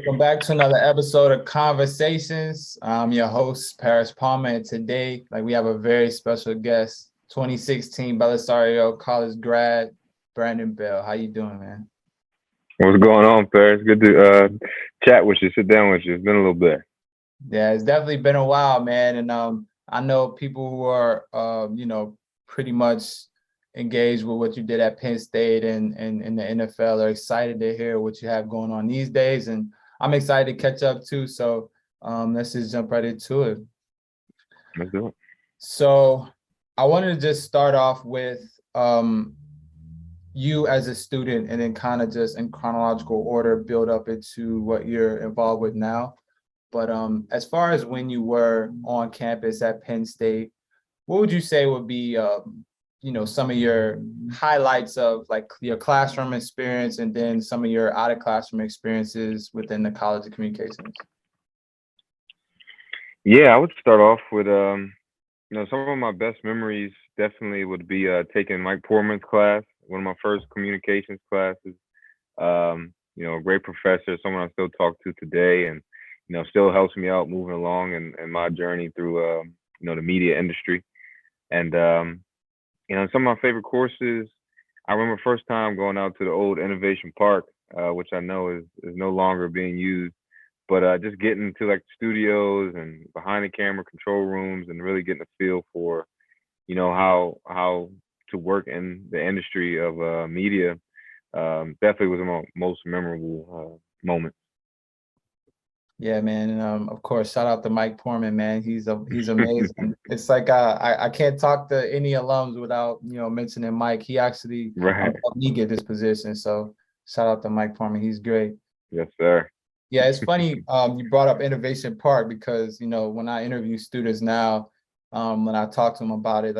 Welcome back to another episode of Conversations. I'm your host, Paris Palmer, and today, we have a very special guest, 2016 Belisario College grad, Brandon Bell. How you doing, man? What's going on, Paris? Good to chat with you, sit down with you. It's been a little bit. Yeah, it's definitely been a while, man, and I know people who are, pretty much engaged with what you did at Penn State and in the NFL are excited to hear what you have going on these days, and I'm excited to catch up too. So let's just jump right into it. Let's do it. So I wanted to just start off with you as a student and then kind of just in chronological order build up into what you're involved with now. But as far as when you were on campus at Penn State, what would you say would be some of your highlights of like your classroom experience and then some of your out of classroom experiences within the College of Communications? Yeah, I would start off with some of my best memories definitely would be taking Mike Portman's class, one of my first communications classes. A great professor, someone I still talk to today, and still helps me out moving along in my journey through the media industry. And some of my favorite courses, I remember first time going out to the old Innovation Park, which I know is no longer being used, but just getting to like studios and behind the camera control rooms and really getting a feel for, how to work in the industry of media, definitely was my most memorable moment. Yeah, man. And of course, shout out to Mike Portman, man. He's amazing. It's like I can't talk to any alums without mentioning Mike. He actually Right. helped me get this position. So shout out to Mike Portman. He's great. Yes, sir. Yeah, it's funny you brought up Innovation Park because when I interview students now, when I talk to them about it,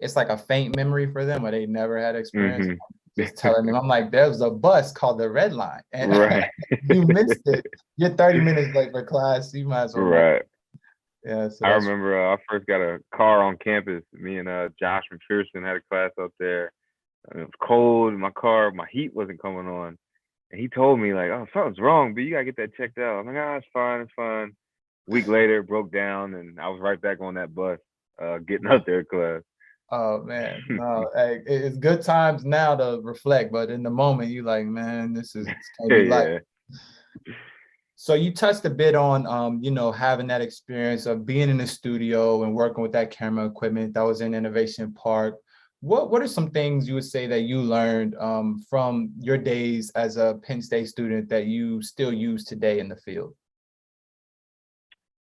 it's like a faint memory for them, or they never had experience. Hmm. Just telling them, I'm like, there was a bus called the Red Line, and Right. you missed it. You're 30 minutes late for class. You might as well not. Right. Yeah, so I that's remember I first got a car on campus. Me and Josh McPherson had a class up there. And it was cold in my car. My heat wasn't coming on. And he told me, like, oh, something's wrong, but you got to get that checked out. I'm like, it's fine. It's fine. Week later, it broke down, and I was right back on that bus getting up there to class. oh man, no, hey, it's good times now to reflect, but in the moment, you like, man, this can't be like. Yeah. So you touched a bit on, having that experience of being in the studio and working with that camera equipment that was in Innovation Park. What are some things you would say that you learned from your days as a Penn State student that you still use today in the field?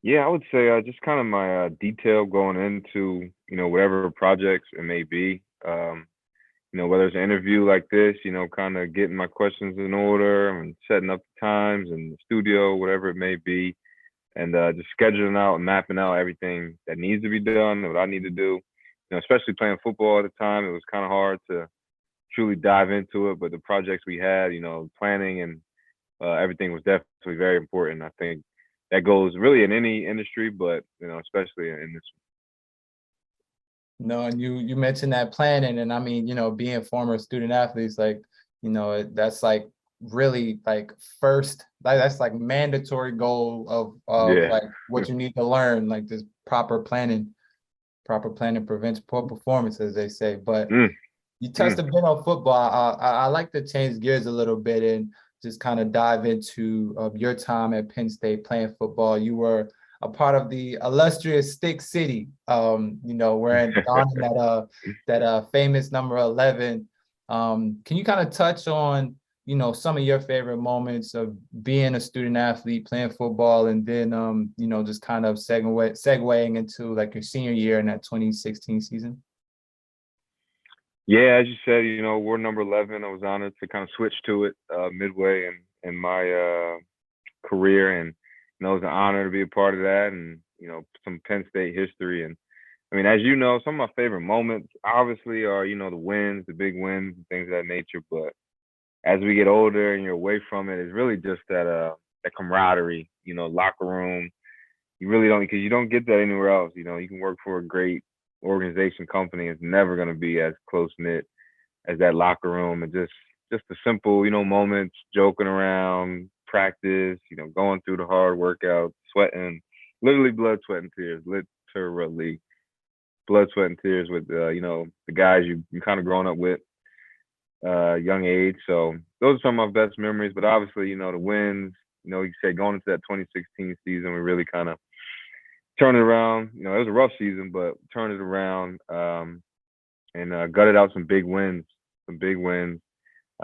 Yeah, I would say just kind of my detail going into, whatever projects it may be. Whether it's an interview like this, kind of getting my questions in order and setting up the times and the studio, whatever it may be, and just scheduling out and mapping out everything that needs to be done, what I need to do. Especially playing football at the time, it was kind of hard to truly dive into it, but the projects we had, planning and everything was definitely very important. I think that goes really in any industry, but especially in this. No, and you mentioned that planning, and I mean, being former student athletes, that's like really like first, that's like mandatory goal of Yeah. like what you need to learn, like this proper planning. Proper planning prevents poor performance, as they say. But Mm, you touched mm. a bit on football. I like to change gears a little bit and just kind of dive into your time at Penn State playing football. You were a part of the illustrious Stick City, wearing donning that famous number 11. Can you kind of touch on some of your favorite moments of being a student athlete playing football, and then just kind of segueing into like your senior year in that 2016 season? Yeah, as you said, we're number 11. I was honored to kind of switch to it midway in my career, and it was an honor to be a part of that, and some Penn State history. And I mean, as you know, some of my favorite moments obviously are the wins, the big wins, and things of that nature. But as we get older and you're away from it, it's really just that camaraderie, locker room. You really don't, because you don't get that anywhere else. You can work for a great organization, company. It's never going to be as close knit as that locker room, and just the simple, moments, joking around, practice, going through the hard workouts, sweating, literally blood, sweat, and tears, literally blood, sweat, and tears with, the guys you kind of grown up with, young age. So those are some of my best memories. But obviously, the wins, you said going into that 2016 season, we really kind of turned it around. It was a rough season, but turned it around, and gutted out some big wins, some big wins.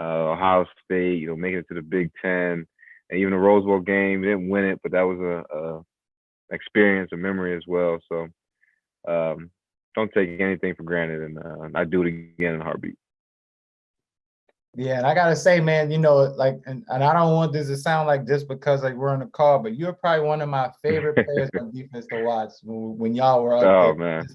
Ohio State, making it to the Big Ten, and even the Rose Bowl game. We didn't win it, but that was a experience, a memory as well. So don't take anything for granted, and I do it again in a heartbeat. Yeah, and I gotta say, man, like, and I don't want this to sound like just because like we're on the call, but you're probably one of my favorite players on defense to watch when y'all were up Oh there. man,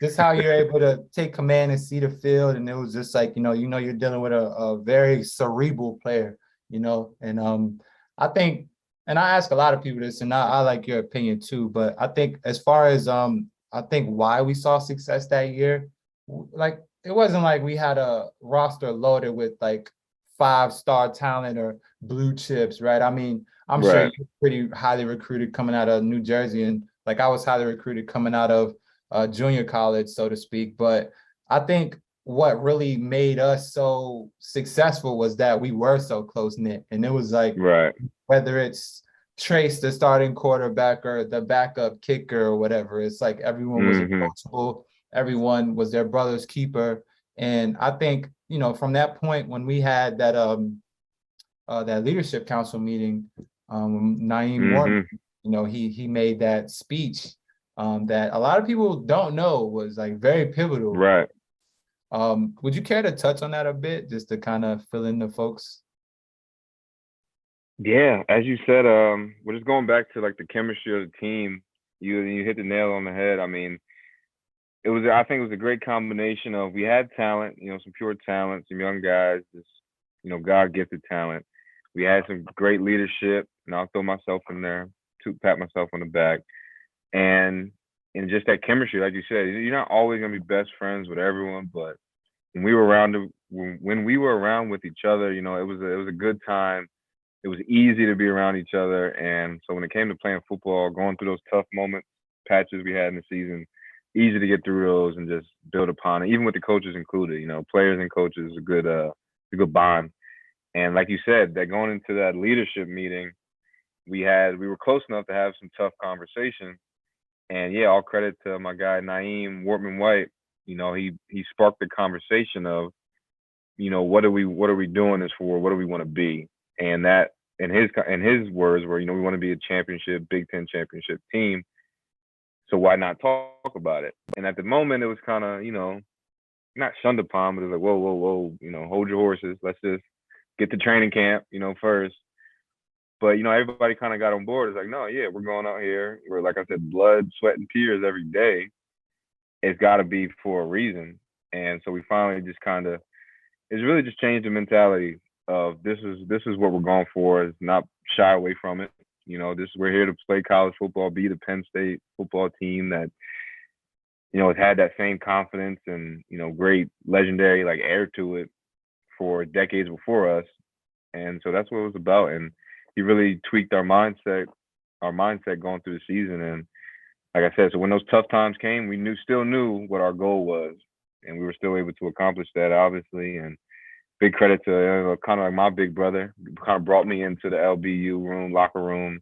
Just how you're able to take command and see the field, and it was just like you're dealing with a very cerebral player, and I think, and I ask a lot of people this, and I like your opinion too, but I think as far as I think why we saw success that year, like it wasn't like we had a roster loaded with like 5-star talent or blue chips, right? I mean, I'm sure right, you're pretty highly recruited coming out of New Jersey, and like I was highly recruited coming out of junior college, so to speak. But I think what really made us so successful was that we were so close knit, and it was like right. whether it's Trace, the starting quarterback, or the backup kicker or whatever, it's like everyone was Hmm. approachable, everyone was their brother's keeper. And I think, from that point when we had that leadership council meeting, Naeem Morton, Hmm. he made that speech that a lot of people don't know was like very pivotal. Right. Would you care to touch on that a bit, just to kind of fill in the folks? Yeah, as you said, we're just going back to like the chemistry of the team. You hit the nail on the head. I mean, I think it was a great combination of, we had talent, some pure talent, some young guys, just God gifted talent. We had some great leadership, and I'll throw myself in there to pat myself on the back, and just that chemistry, like you said, you're not always gonna be best friends with everyone, but when we were around when we were around with each other, it was a good time. It was easy to be around each other, and so when it came to playing football, going through those tough moments, patches we had in the season, easy to get through those and just build upon it. Even with the coaches included, players and coaches, a good bond. And like you said, that going into that leadership meeting, we were close enough to have some tough conversations. And yeah, all credit to my guy Naeem Wortman White. He sparked the conversation of, what are we doing this for? What do we want to be? And that, in his words were, we want to be a championship, Big Ten championship team. So why not talk about it? And at the moment, it was kind of, not shunned upon, but it was like, whoa, whoa, whoa, hold your horses. Let's just get to training camp, first. But everybody kind of got on board. It's like, no, yeah, we're going out here. We're, like I said, blood, sweat, and tears every day. It's got to be for a reason. And so we finally just it's really just changed the mentality of, this is what we're going for. Is not shy away from it. We're here to play college football, be the Penn State football team that, has had that same confidence and, great legendary like air to it for decades before us. And so that's what it was about. And he really tweaked our mindset going through the season. And like I said, so when those tough times came, we still knew what our goal was, and we were still able to accomplish that, obviously. And big credit to kind of like my big brother, kind of brought me into the LBU locker room,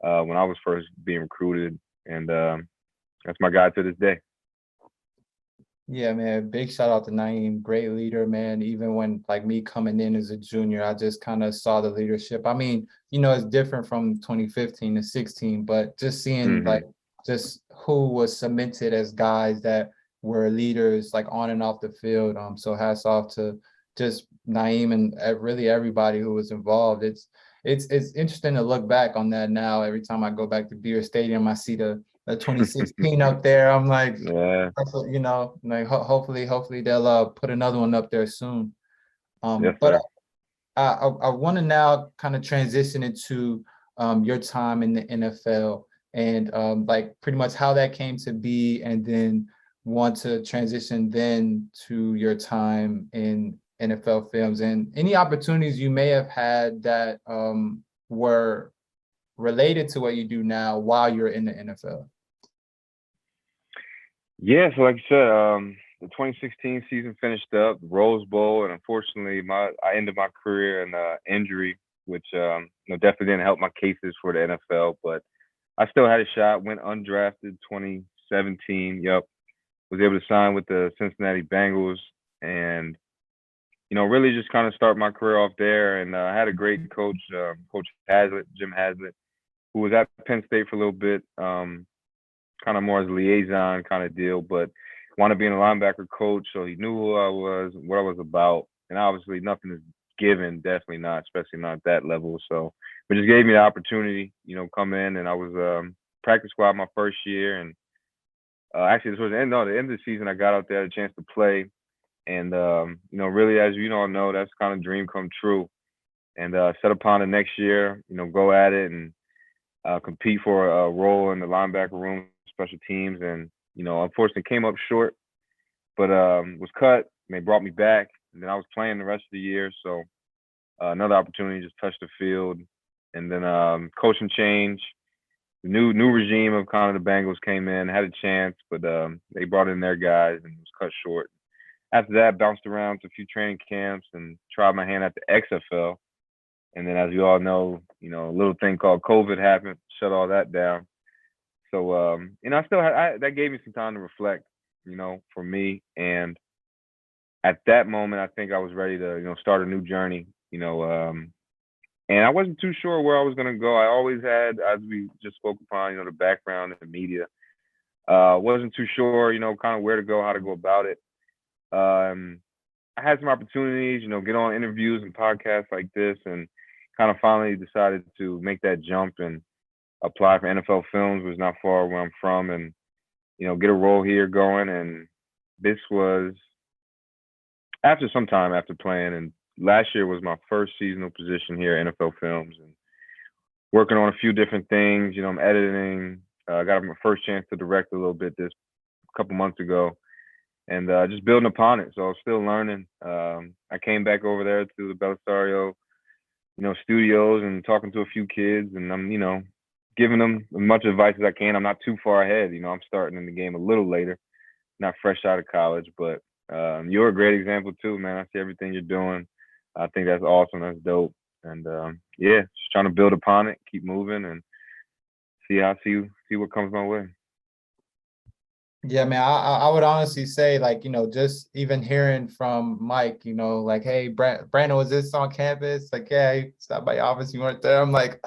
when I was first being recruited, and that's my guy to this day. Yeah, man. Big shout out to Naeem. Great leader, man. Even when like me coming in as a junior, I just kind of saw the leadership. I mean, it's different from 2015 to 16, but just seeing Hmm. like just who was cemented as guys that were leaders like on and off the field. So hats off to just Naeem and really everybody who was involved. It's interesting to look back on that now. Every time I go back to Beer Stadium, I see the 2016 up there. I'm like, Yeah. like hopefully they'll put another one up there soon. Yes, But sir. I want to now kind of transition into your time in the NFL, and like pretty much how that came to be, and then want to transition then to your time in NFL films and any opportunities you may have had that were related to what you do now while you're in the NFL? Yeah, so like you said, the 2016 season finished up, the Rose Bowl, and unfortunately, I ended my career in injury, which definitely didn't help my cases for the NFL. But I still had a shot. Went undrafted 2017. Yep, was able to sign with the Cincinnati Bengals, and really just kind of start my career off there. And I had a great coach, Coach Hazlitt, Jim Hazlitt, who was at Penn State for a little bit. Kind of more as a liaison kind of deal, but wanted being a linebacker coach, so he knew who I was, what I was about, and obviously nothing is given, definitely not, especially not at that level. So, but just gave me the opportunity, come in, and I was practice squad my first year, and actually this was the end of the season. I got out there, had a chance to play, and really, as you all know, that's kind of dream come true, and set upon the next year, go at it and compete for a role in the linebacker room, special teams, and unfortunately came up short, but was cut, and they brought me back, and then I was playing the rest of the year. So another opportunity, just touched the field, and then coaching change, the new regime of kind of the Bengals came in, had a chance, but they brought in their guys and was cut short. After that, bounced around to a few training camps and tried my hand at the XFL. And then, as you all know, a little thing called COVID happened, shut all that down. So, I still had that gave me some time to reflect, for me. And at that moment, I think I was ready to, start a new journey, and I wasn't too sure where I was going to go. I always had, as we just spoke upon, the background in the media. Wasn't too sure, kind of where to go, how to go about it. I had some opportunities, get on interviews and podcasts like this, and kind of finally decided to make that jump and apply for NFL Films, which is not far where I'm from, and get a role here going. And this was after some time after playing, and last year was my first seasonal position here at NFL Films, and working on a few different things. I'm editing. I got my first chance to direct a little bit this couple months ago, and just building upon it. So I was still learning. I came back over there to the Belisario, studios, and talking to a few kids, and I'm, giving them as much advice as I can. I'm not too far ahead. I'm starting in the game a little later, not fresh out of college, but you're a great example too, man. I see everything you're doing. I think that's awesome. That's dope. And just trying to build upon it, keep moving, and see what comes my way. Yeah, man, I would honestly say, like, just even hearing from Mike, like, hey, Brandon, was this on campus? Like, yeah, he stopped by your office, you weren't there. I'm like,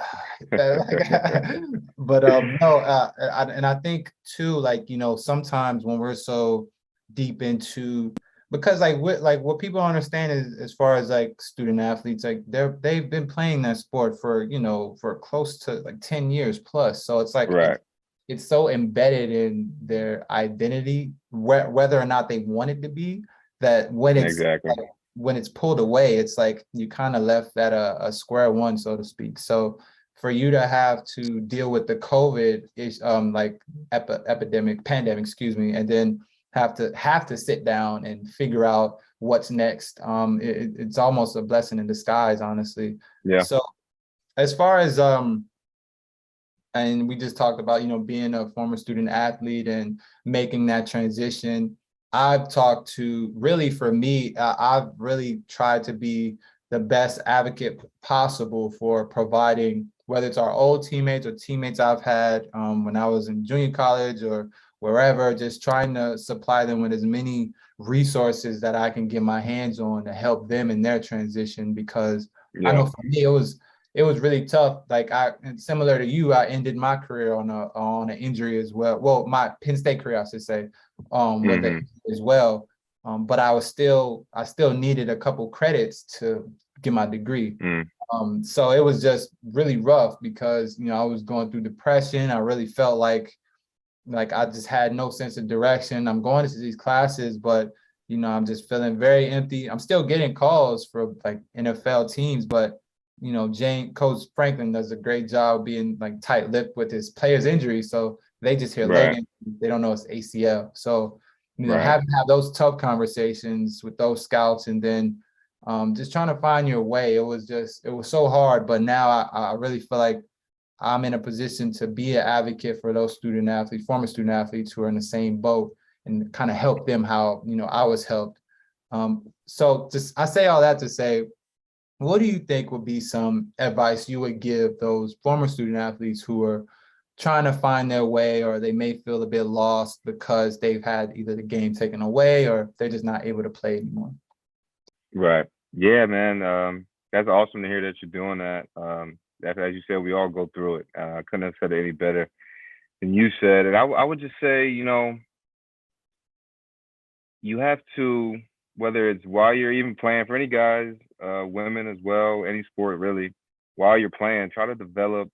but no, and I think too, like, sometimes when we're so deep into, because what people understand is, as far as like student athletes, like they've been playing that sport for for close to like 10 years plus. So it's like Right. it's so embedded in their identity, whether or not they want it to be, that Exactly. when it's pulled away, it's like you kind of left at a square one, so to speak. So for you to have to deal with the COVID is like pandemic, excuse me, and then have to sit down and figure out what's next. It's almost a blessing in disguise, honestly. Yeah. So as far as and we just talked about, being a former student athlete and making that transition. I've talked to, really, for me, I've really tried to be the best advocate possible for providing, whether it's our old teammates or teammates I've had when I was in junior college or wherever, just trying to supply them with as many resources that I can get my hands on to help them in their transition. Because I know for me, it was really tough. Like similar to you, I ended my career on an injury as well. Well, my Penn State career, I should say, with it as well. But I still needed a couple credits to get my degree. So it was just really rough because I was going through depression. I really felt like I just had no sense of direction. I'm going to these classes, but I'm just feeling very empty. I'm still getting calls for like NFL teams, but Coach Franklin does a great job being like tight-lipped with his players' injuries. So they just hear leg injury, they don't know it's ACL. So having to have those tough conversations with those scouts, and then just trying to find your way. It was so hard, but now I really feel like I'm in a position to be an advocate for those student athletes, former student athletes who are in the same boat, and kind of help them how, I was helped. So just I say all that to say, what do you think would be some advice you would give those former student athletes who are trying to find their way, or they may feel a bit lost because they've had either the game taken away or they're just not able to play anymore? Right. Yeah, man. That's awesome to hear that you're doing that. As you said, we all go through it. I couldn't have said it any better than you said. And I would just say, you have to, whether it's while you're even playing, for any guys, women as well, any sport really, while you're playing, try to develop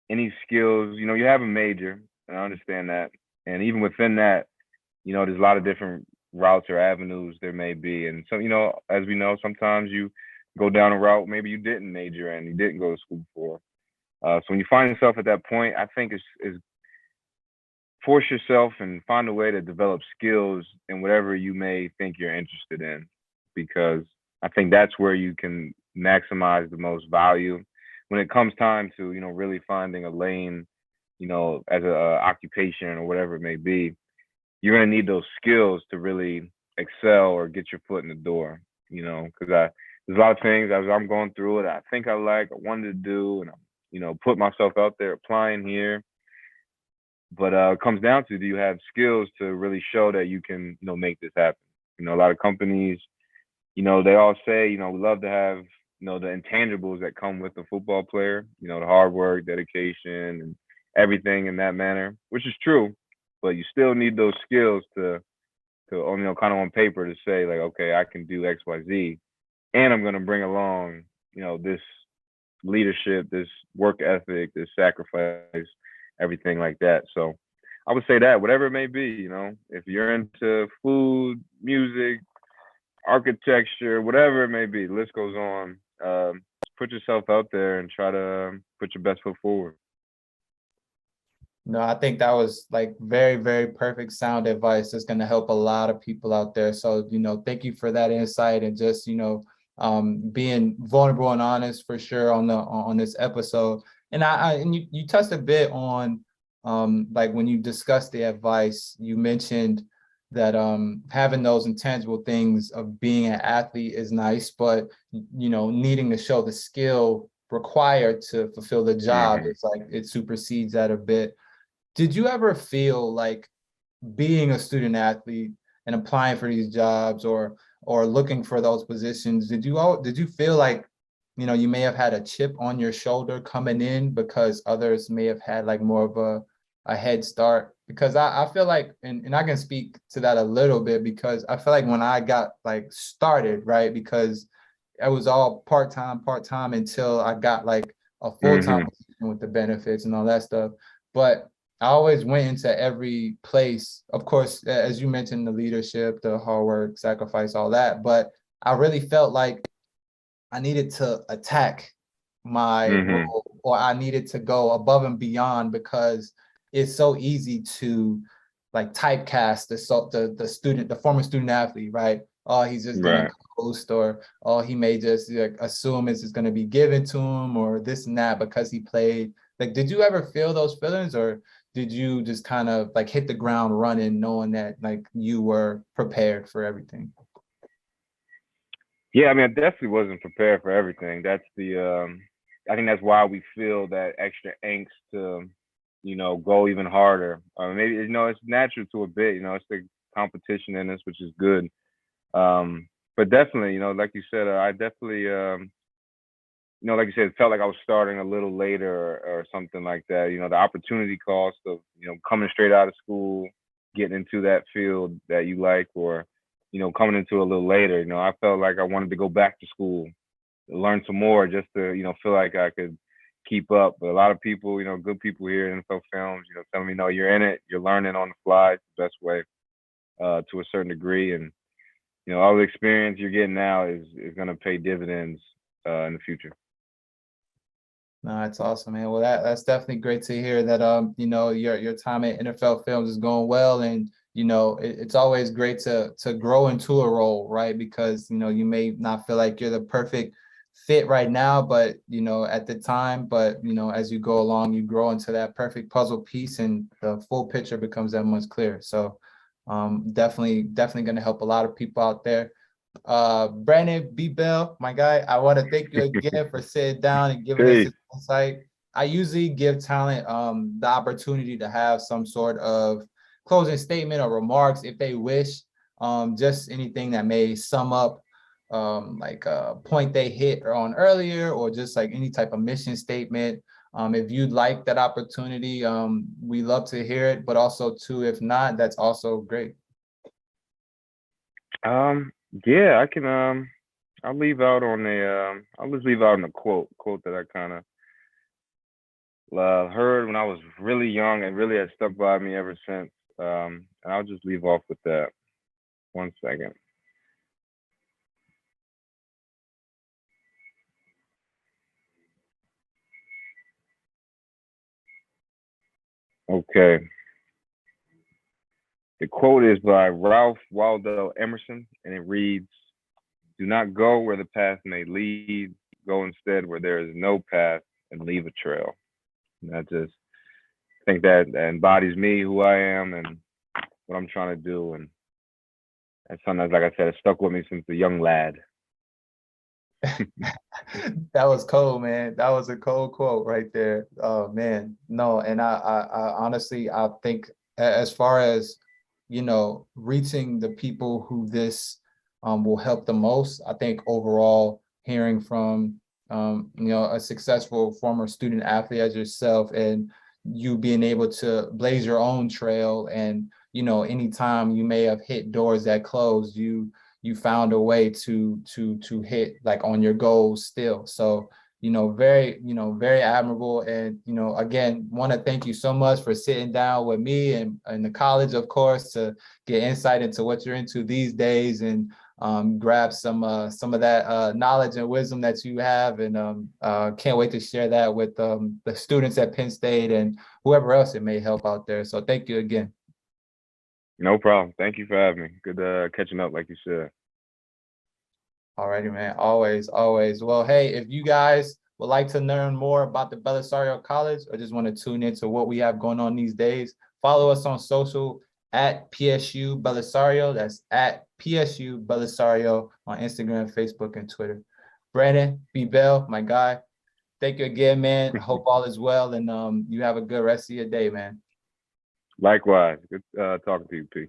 any skills. You have a major, and I understand that. And even within that, there's a lot of different routes or avenues there may be. And so, as we know, sometimes you go down a route maybe you didn't major in, you didn't go to school for. So when you find yourself at that point, I think is force yourself and find a way to develop skills in whatever you may think you're interested in, because I think that's where you can maximize the most value when it comes time to, really finding a lane, as a occupation or whatever it may be. You're going to need those skills to really excel or get your foot in the door, because there's a lot of things as I'm going through it, I think I wanted to do, and I'm, put myself out there applying here. But it comes down to, do you have skills to really show that you can, make this happen? A lot of companies, they all say, we love to have, the intangibles that come with a football player, the hard work, dedication, and everything in that manner, which is true. But you still need those skills to kind of on paper to say like, okay, I can do X, Y, Z, and I'm going to bring along, this leadership, this work ethic, this sacrifice, everything like that. So I would say that whatever it may be, if you're into food, music, architecture, whatever it may be, the list goes on. Put yourself out there and try to put your best foot forward. No, I think that was like very, very perfect sound advice that's going to help a lot of people out there. So, thank you for that insight and just, being vulnerable and honest for sure on this episode. And and you touched a bit on like when you discussed the advice, you mentioned that having those intangible things of being an athlete is nice, but needing to show the skill required to fulfill the job, it's like it supersedes that a bit. Did you ever feel like being a student athlete and applying for these jobs or looking for those positions, did you feel like, you may have had a chip on your shoulder coming in because others may have had like more of a head start? Because I feel like, and I can speak to that a little bit, because I feel like when I got like started, right, because I was all part-time until I got like a full-time position with the benefits and all that stuff. But I always went into every place, of course, as you mentioned, the leadership, the hard work, sacrifice, all that. But I really felt like I needed to attack my role, or I needed to go above and beyond, because it's so easy to like typecast the student, the former student athlete, right? Oh, he's just gonna Right. coast, or oh, he may just like assume it's just gonna be given to him, or this and that because he played. Like, did you ever feel those feelings, or did you just kind of like hit the ground running, knowing that like you were prepared for everything? Yeah, I mean, I definitely wasn't prepared for everything. That's I think that's why we feel that extra angst to, go even harder. Maybe, it's natural to a bit, it's the competition in us, which is good. But definitely, like you said, I definitely, like you said, it felt like I was starting a little later or something like that. The opportunity cost of, coming straight out of school, getting into that field that you like, or, coming into it a little later. I felt like I wanted to go back to school, learn some more, just to, feel like I could keep up. But a lot of people, good people here in NFL Films, telling me, no, you're in it, you're learning on the fly. It's the best way, to a certain degree. And, all the experience you're getting now is going to pay dividends in the future. No, that's awesome, man. Well, that's definitely great to hear that your time at NFL Films is going well, and it's always great to grow into a role, right? Because, you may not feel like you're the perfect fit right now, but, at the time, but, as you go along, you grow into that perfect puzzle piece and the full picture becomes that much clearer. So definitely going to help a lot of people out there. Brandon B. Bell, my guy, I want to thank you again for sitting down and giving us Peace. this insight. I usually give talent the opportunity to have some sort of closing statement or remarks if they wish. Just anything that may sum up like a point they hit on earlier, or just like any type of mission statement. If you'd like that opportunity, we love to hear it, but also too, if not, that's also great. Um, yeah, I can. I'll leave out on I'll just leave out on a quote that I kind of heard when I was really young and really has stuck by me ever since. And I'll just leave off with that. One second. Okay. The quote is by Ralph Waldo Emerson, and it reads, "Do not go where the path may lead. Go instead where there is no path, and leave a trail." And I just think that embodies me, who I am, and what I'm trying to do. And sometimes, like I said, it stuck with me since a young lad. That was cold, man. That was a cold quote right there. Oh man, no, and I honestly, I think as far as reaching the people who this will help the most, I think overall hearing from a successful former student athlete as yourself, and you being able to blaze your own trail, and anytime you may have hit doors that closed, you found a way to hit like on your goals still. So, very admirable. And, again, want to thank you so much for sitting down with me and the college, of course, to get insight into what you're into these days, and grab some of that knowledge and wisdom that you have. And can't wait to share that with the students at Penn State and whoever else it may help out there. So thank you again. No problem. Thank you for having me. Good catching up, like you said. Alrighty, man. Always, always. Well, hey, if you guys would like to learn more about the Belisario College, or just want to tune into what we have going on these days, follow us on social at PSU Belisario. That's at PSU Belisario on Instagram, Facebook, and Twitter. Brandon B. Bell, my guy. Thank you again, man. I hope all is well, and you have a good rest of your day, man. Likewise. Good talking to you, P.